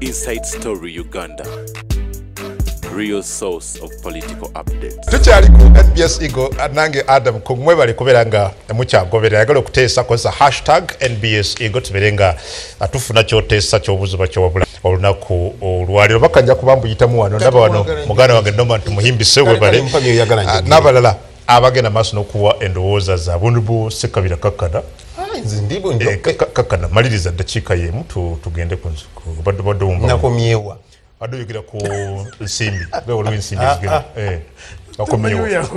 Inside Story Uganda. Real source of political updates. Tukyali ku NBS Eagle nange Adam kumwebale kubera nga mukyagobera yagala okuteesa koza #NBS Eagle tuberenga atufuna kyoteesa kyobuzuba kyobula olunaku olwaliro bakanja kubambu yitamu wano ndaba wano mugana wange Noma tumuhimbise webale nabalala abagenda maaso n'okuwa endowooza zaabwe Honorable Ssekabira Kakkana Kakkana maliriza ddakiika y'emu tugende ku badde wumva nakomyewa adoyogera ku nsimbi gwe olwo ensimbi zigera bakomyewa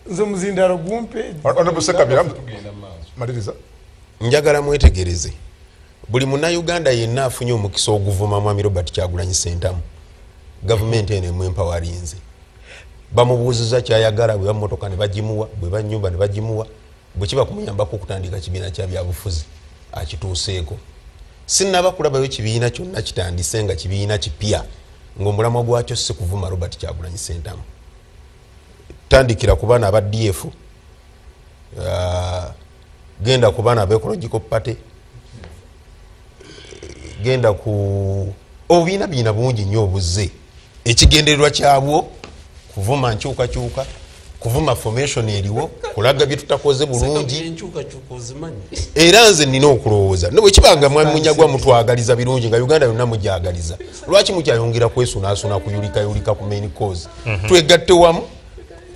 nze muzindaro gumpe Honorable Ssekabira maliriza njagala mwetegereze buli munnayuganda yenna afunye omukisa oguvuma mwami Robert Kyagulanyi Ssentamu gavumenti eno emwempawalinze bamubuuziza kyayagala bwe bamotoka ne bagimuwa bwe banyumba ne bagimuwa bwe kiba kumuyambako okutandika kibiina kya byabufuzi akituuseeko sinnaba kulabayo ekibiina kyonna kitandise nga kibiina kipya ng'omulamwa gwakyo si kuvuma Robert Kyagulanyi Ssentamu tandikira ku baana aba DF genda ku baana ab'Ecological Party genda ku obubiina bungi nnyo obuze ekigendererwa kyabwo kuvuma nkyukakyuka kuvuma formation eriwo kulaga bye tutakoze bulungi era nze nina okulowooza ne bwe kibanga mwami Munyagwa mutwagaliza birungi nga Uganda yonna mujagaliza lwaki mukyayongera kwesunaasuna kuyulika ku main cause twegatte wamu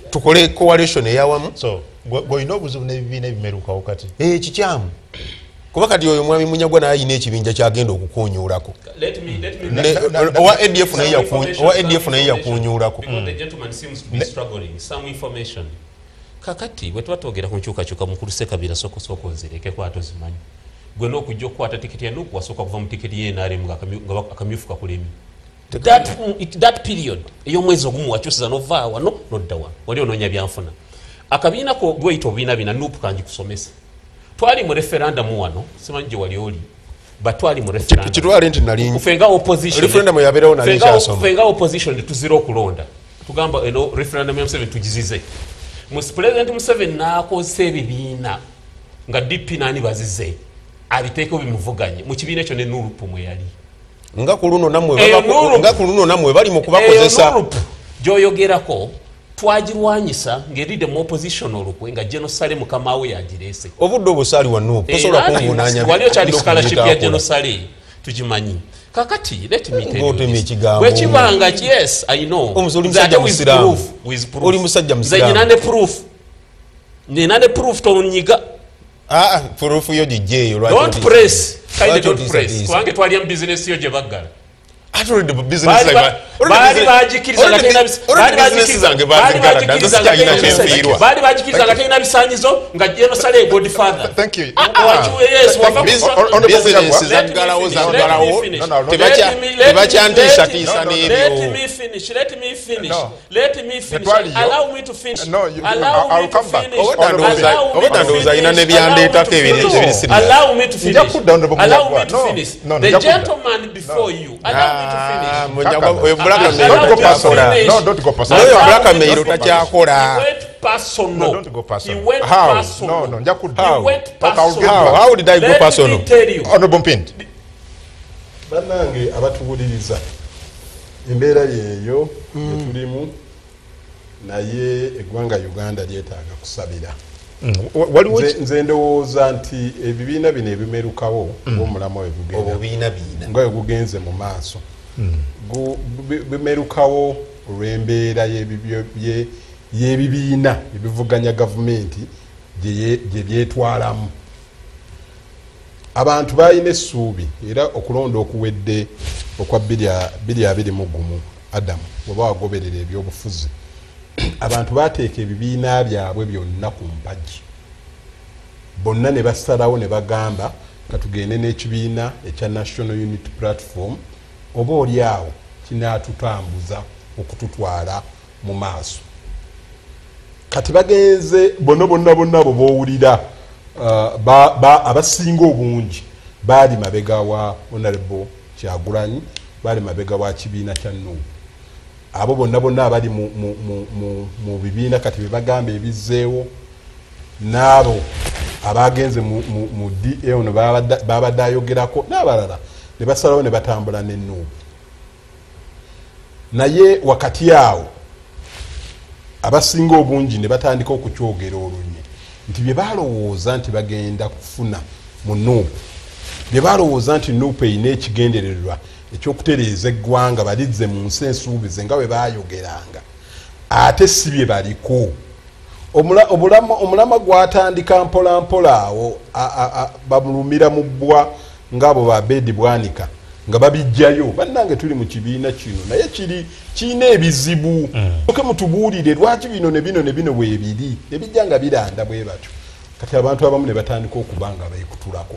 tukole coalition eyawamu so goyina obuzibu n'ebibiina ebimerukawo kati kikyamu kuba kati oyo mwami Munyagwa naye ayina ekibinja kyagenda okukunyuulako owa ADF naye yakunyuulako kakati bwe twatwogera ku nkyukakyuka mukulu Ssekabira soko nzireke kwato zimanyi gwe n'okujja okukwata tiketi ya nuku wasooka kuva mu tiketi ye NRM nga akamyufu kakulemi that period ey'omwezi ogumu wakyusiza novaa wano nodda wano wali onoonya byanfuna akabiina ko gweyita obubiina bina nupu kanji kusomesa twali mu referendum wano simanyi gye wali oli batwali mu referendum kitwali nti nali kufenga opposition referendum yabeerawo nali kyasoma kufenga opposition tuzira okulonda tugamba eno referendum ya Museveni tugizize President Museveni n'akozesa ebibiina nga DP nani bazize abiteeko bimuvuganye mu kibiina ekyo ne Nurupu mwe yali nga ku luno namwe bali mu kubakozesa Nurupu gyoyogerako twagirwanyisa ng'eridde mu opposition olukwe nga Jenosale mukama we yagirese obudde obusaali wa Nurupu tosobola kunvunaanya waliyo kyali scholarship ya Jenosale tugimanyi kakati let me tell you we kibanga yes I know omusuli musajja musiramu oli musajja musiramu nina ne proof tonyiga proof yo DJ don't press don't press kwange twali am business yo je bagala atuli the business like bali bajikiriza nga tena bisanyizo nga Jenosale godfather thank you yes business zagalawo tebacyantisha kisa n'ebyo let me finish allow me to finish I'll come back obutandooza ina nebyandeetako ebiri allow me to finish the gentleman before you allow me to finish don't go personal oyo Black Mail takyakola personal. He went personal. How did I go personal? Let me tell you. Honorable Mpindi. Banange abatuwuliriza embeera yeeyo tulimu naye eggwanga Uganda lyetaaga kusabira. Nze ndowooza nti ebibiina bino ebimerukawo ng'omulamu nga gugenze mu maaso bimerukawo olw'embeera y'ebibiina ebivuganya gavumenti gye byetwalamu. Abantu balina essuubi era okulonda okuwedde okwa 2021 Adamu bw'oba wagoberera ebyobufuzi abantu bateeka ebibiina byabwe byonna ku mpagi bonna ne basalawo ne bagamba katugende n'ekibiina ekya National Unity Platform oba oli awo kinaatutambuza okututwala mu maaso. Kati bagenze bonna abo bowulira abasinga obungi baali mabega wa Honorable Kyagulanyi bali mabega wa kibiina kya Nuupu. Abo bonna abali mu bibiina kati bagamba ebizzeewo n'abo abagenze mu DA ono babadde ayogerako n'abalala ne basalawo ne batambula n'ennuubu naye wakati awo abasinga obungi ne batandika okukyogera olunye nti bye balowooza nti bagenda kufuna mu nuupu bye balowooza nti nuupu erina ekigendererwa ekyokutereeza eggwanga balizze mu nsi ensuubize nga bwe bayogeranga ate si bye baliko omulama gwatandika mpolampola awo bamulumira mu bbwa ng'abo babedi bwanika nga babijjayo bannange tuli mu kibiina kino naye kirina ebizibu oke mutubuulire lwaki bino ne bino bwebiri nebijja nga biranda bwe batyo kati abantu abamu ne batandika okuba nga beekutulako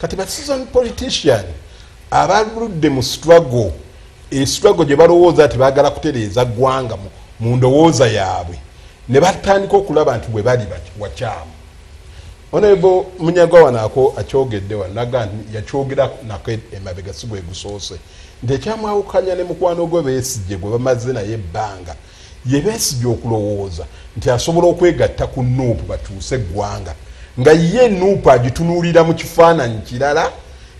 kati ba seasoned politician abaludde mu struggle gye balowooza nti baagala kutereeza ggwanga mu ndowooza yaabwe ne batandika okulaba nti bwe bali wakyamu Honorable Munyagwa wanako akyogedde wanaga yakyogera nako emabega si bwe gusoose nti ekyamwawukanya ne mukwano gwe Besigye gwe bamaze naye ebbanga ye Besigye okulowooza nti asobola okwegatta ku nuupu batuuse eggwanga nga ye nuupu agitunuulira mu kifaananyi kirala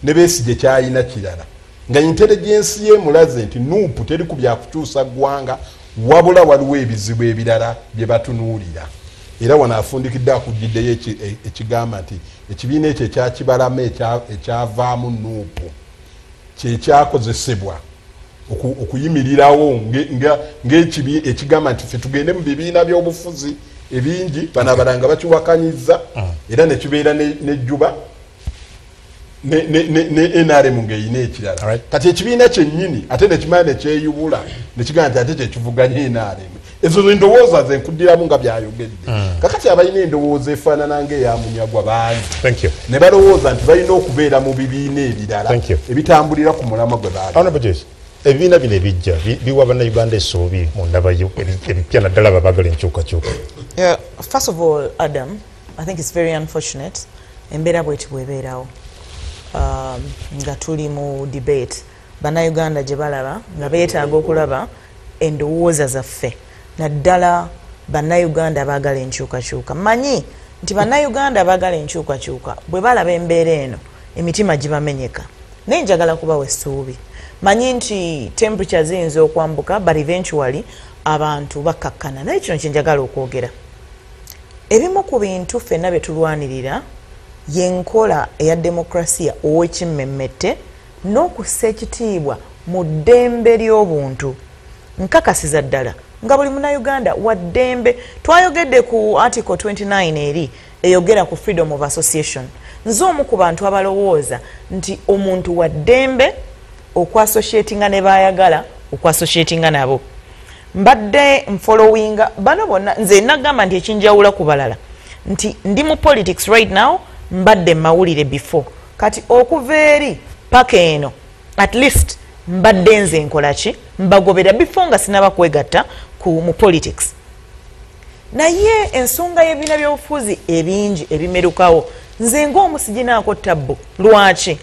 ne Besigye kyayina kirala nga intelligence ye mulaze nti nuupu teri ku byakukyusa ggwanga wabula waliwo ebizibu ebirala bye batunuulira era wanaafundikidde akugiddeyo ekigamba nti ekibiina ekyo ekyakibalamu ekyavaamu nuupu kyekyakozesebwa okuyimirirawo ng'ekigamba nti ffe tugende mu bibiina by'obufuzi ebingi banabalanga bakiwakanyiza era nekibeera nejjuba ne NRM ng'eyina ekirala kati ekibiina kyennyini ate nekimala nekyeyubula nekigamba nti ate kyekivuganya NRM ezo endowooza zenkudiramu nga byayogedde kakati abalina endowooza efaanana ng'eya Munyagwa bangi ne balowooza nti balina okubeera mu bibiina ebirala ebitambulira ku mulamwa gwe baagala ebibiina bino ebijja biwa bannayuganda essuubi mu ndabayo ebipya naddala babagala enkyukakyuka. First of all, Adam, I think it's very unfortunate embeera bweti bwebeerawo nga tuli mu debate bannayuganda gye balaba nga beetaaga okulaba endowooza zaffe naddala bannayuganda baagala enkyukakyuka. Manyi nti bannayuganda baagala enkyukakyuka bwe balaba embeera eno emitima gibamenyeka naye njagala kubawa essuubi. Manyi nti temperature ziyinza okwambuka but eventually abantu bakkakkana naye kino kyenjagala okwogera ebimu ku bintu ffenna bye tulwanirira yenkola eya demokrasiya ow'ekimmemmette n'okussa ekitiibwa mu ddembe ly'obuntu. Nkakasiza ddala nga buli munnayuganda wa ddembe. Twayogedde ku article 29 eri eyogera ku freedom of association. Nze omu ku bantu abalowooza nti omuntu wa ddembe okwassociatinga ne baayagala okwassociatinga nabo. Mbadde mfollowinga bano bonna nze nagamba nti ekinjawula ku balala nti ndi mu politics right now mbadde mawulire before kati okuva eri paka eno at least mbadde nze nkola ki mbagobera before nga sinaba kwegatta mu politics. Naye ensonga y'ebibiina by'obufuzi ebingi ebimerukawo nze ng'omusiginaako ttabbu. Lwaki?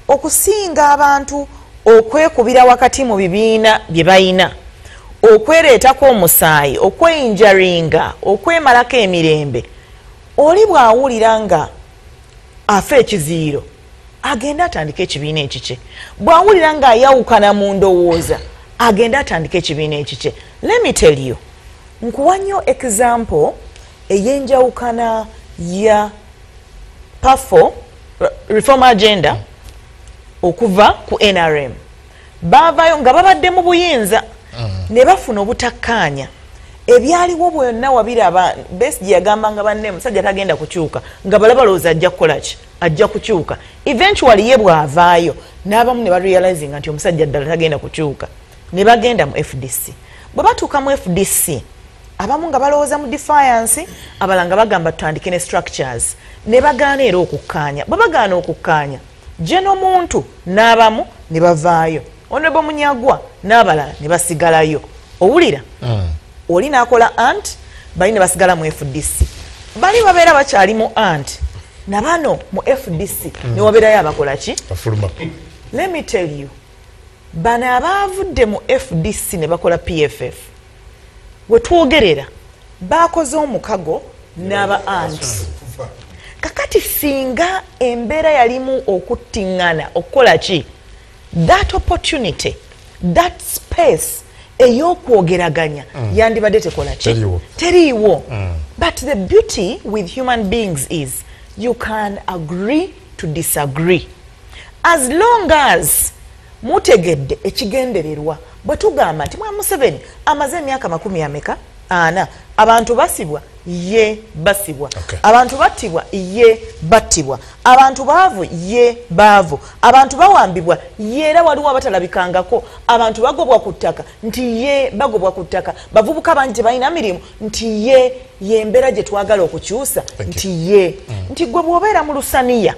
Okusinga abantu okwekubira wakati mu bibiina bye bayina okwereetako omusaayi okweyinjaringa okwemalako emirembe oli bw'awulira nga afa ekiziiro agenda atandika ekibiina ekikye. Bw'awulira nga ayawukana mu ndowooza agenda atandika ekibiina ekikye. Let me tell you, nkuwa nnyo example ey'enjawukana ya PAFO reform agenda okuva ku NRM. Baavayo nga babadde mu buyinza ne bafuna obutakkaanya ebyaliwo bwonna wabiraba. Besigye yagambanga banne musajja tagenda kukyuka nga balaba lowooza ajja kukola ki ajja kukyuka. Eventually ye bw'avaayo n'abamu ne barealizinga nti omusajja ddala tagenda kukyuka ne bagenda mu FDC. Bwe batuuka mu FDC abamu nga balowooza mu defiance abalala nga bagamba tutandike ne structures ne bagaana era okukkaanya. Bwe bagaana okukkaanya gye n'omuntu n'abamu ne bavaayo. Honorable Munyagwa n'abalala ne basigalayo. Owulira? Oli n'akola ant bali ne basigala mu FDC. Bali babeera bakyali mu ant na bano mu FDC ne wabeerayo abakola ki? Let me tell you, bano abaavudde mu FDC ne bakola PFF we twogerera bakoze omukago n'aba ant. kakati singa embeera yalimu okuttiŋŋana okukola ki that opportunity that space ey'okwogeraganya yandibadde tekola ki teriiwo. But the beauty with human beings is you can agree to disagree as long as mutegedde ekigendererwa. Bwe tugamba nti Museveni amaze emyaka 40 abantu basibwa ye basibwa, abantu battibwa ye battibwa, abantu baavu ye baavu, abantu bawambibwa ye era waliwo abatalabikangako, abantu bagobwa ku ttaka nti ye bagobwa ku ttaka, bavubuka bangi tebalina mirimu nti ye embeera gye twagala okukyusa nti ye nti gwe bw'obeera mu lusaniya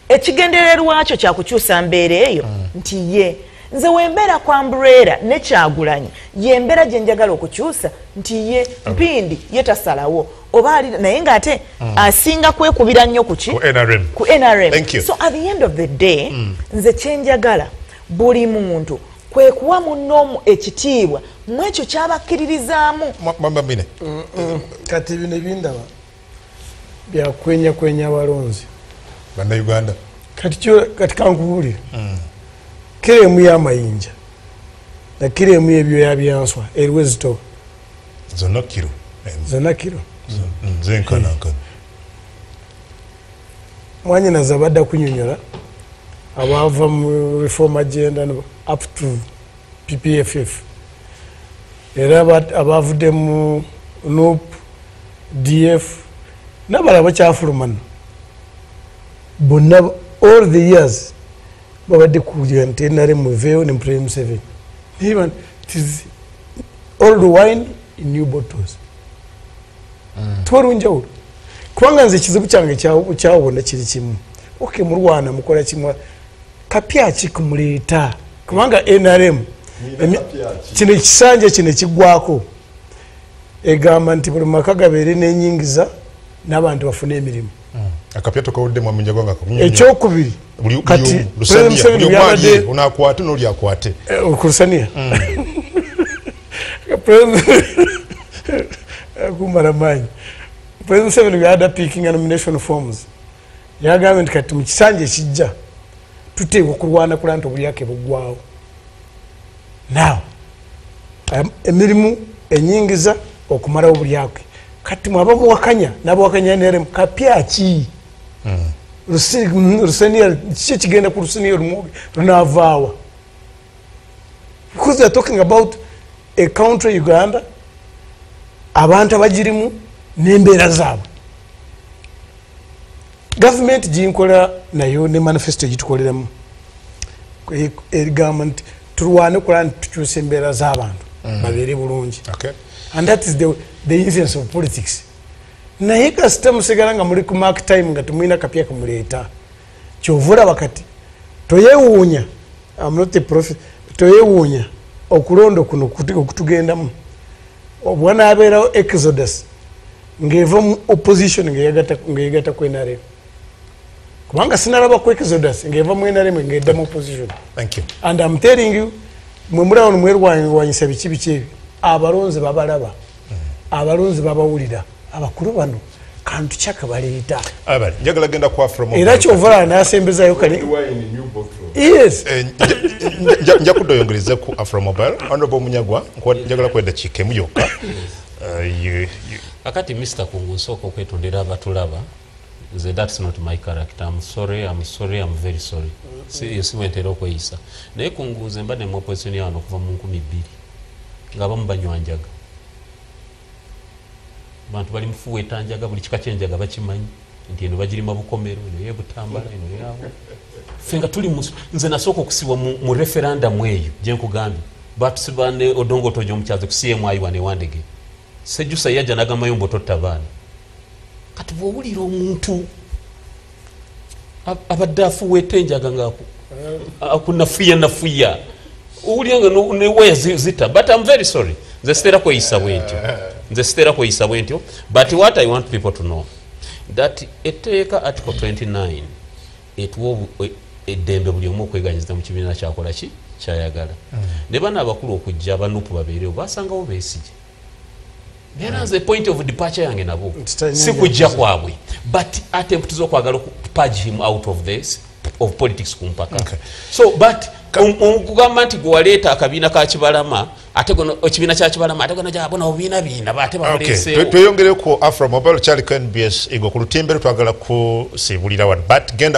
ekigendererwa kyo kyakukyusa mbeera eyo nti ye. Nze wembeera kwa Mbrera ne Kyagulanyi yembeera gye njagala okukyusa nti ye Mpindi ye tasalawo oba ali naye ng'ate asinga kwekubira nnyo ku NRM. So at the end of the day nze kyenjagala buli muntu kwe kuwa munno ekitiibwa mu ekyo ky'abakkiririzaamu. Kati bino ebindaba byakwenya abalonzi bannayuganda kati kankubuulire kiremu y'amayinja na kiremu ebyoya byanswa eriwo ezitoba zonna kiro zenkanakana mwanyinaza badda kunyonyola abava mu reform agenda up to PPFF era abavudde mu NUP DF n'abalala bakyafulumana bonna all the years babadde kugira nti NRM muveeyo ne Prime 7 even it is old wine in new bottles. Twarunjawulo kubanga nze ekizibu kyange kyawona kiri kimu mulwana mukola kimu kapya kikumuleeta kubanga NRM kino ekisanja kino ekigwako egamba nti buli maka gabeere n'enyingiza n'abantu bafune emirimu. Akapya tokawudde mwamunja gwanga kamunyo ekyokubiri kati buli omwali unakwate n'oli akwate okusania kumara manyi President 7 we had picking nomination forms ya government kati mu kisanje kijja tuteekwa kulwana kulanto buli yake bugwawo now emirimu enyingiza okumara obuli yake kati mwaba muwakanya nabo wakanya NRM kapya ki Rusenia kiki kigenda ku Rusenia runavaawa because they are talking about a country Uganda abantu abagirimu n'embeera zaabwe government jinkola nayo ne manifesto gitukoleramu egamba nti tulwane kulana tukyusa embeera z'abantu babeere bulungi and that is the essence of politics. Naye kasita musigala nga muli ku mark time nga tumwina kapya kumuleeta kyovula wakati toyewuunya I'm not a prophet toyewuunya okulondo kuno okutugendamu obwana abeerawo exodus ng'eva mu opposition ng'eyagata ku NRM kubanga sinalaba ku exodus ng'eva mu NRM ng'edda mu opposition. Thank you. And I'm telling you mwe mulawo mwerwanyisa biki ebi abalonzi babalaba abalonzi babawulira abakulu bano kantu kyaka baleeta abali njagala genda kwa from era kyovala nasembezayo kale yes nja kudoyongereza ku Afromobile honorable Munyagwa njagala kwenda kikemu yokka akati Mr. Kungu nsooka okwetondera abatulaba that's not my character. I'm very sorry. Siwentera okweyisa naye kunguze mbadde mu opposition yano okuva mu 2000 nga bamu banywanjaga bantu bali mufuwe etanjaga buli kika kyenjaga bakimanyi nti eno bagirima bukomero eno yebutambala eno yawo fenga tuli nze nasooka okusibwa mu referendum eyo gye nkugambye batusibane Odongo Tojo omukyazi ku CMI wane Wandege Sejusa yajja n'agamba yombo totta baana kati bw'owulira omuntu abadde afuwe etenjaga ng'ako akunafuya owulira nga neweya zita but I'm very sorry nze sitera kweyisa bwentyo but what I want people to know that etteeka article 29 etuwa eddembe buli omu okweganyiza mu kibiina kyakola ki kyayagala ne bano abakulu okujja abanupu babeerewo basangawo Besigye There is a point of departure yange nabo. Si kujja kwabwe. But attempt zokwagala purge him out of this of politics kumpaka. Okay. So but kugamba nti gwaleeta akabiina ka Kibalama ate gono ekibiina kya Kibalama ate gono jabona obiina biina bate babalese. Tweyongereko Afro Mobile kyali ku NBS Ego ku lutimbe twagala kusibulira wano but genda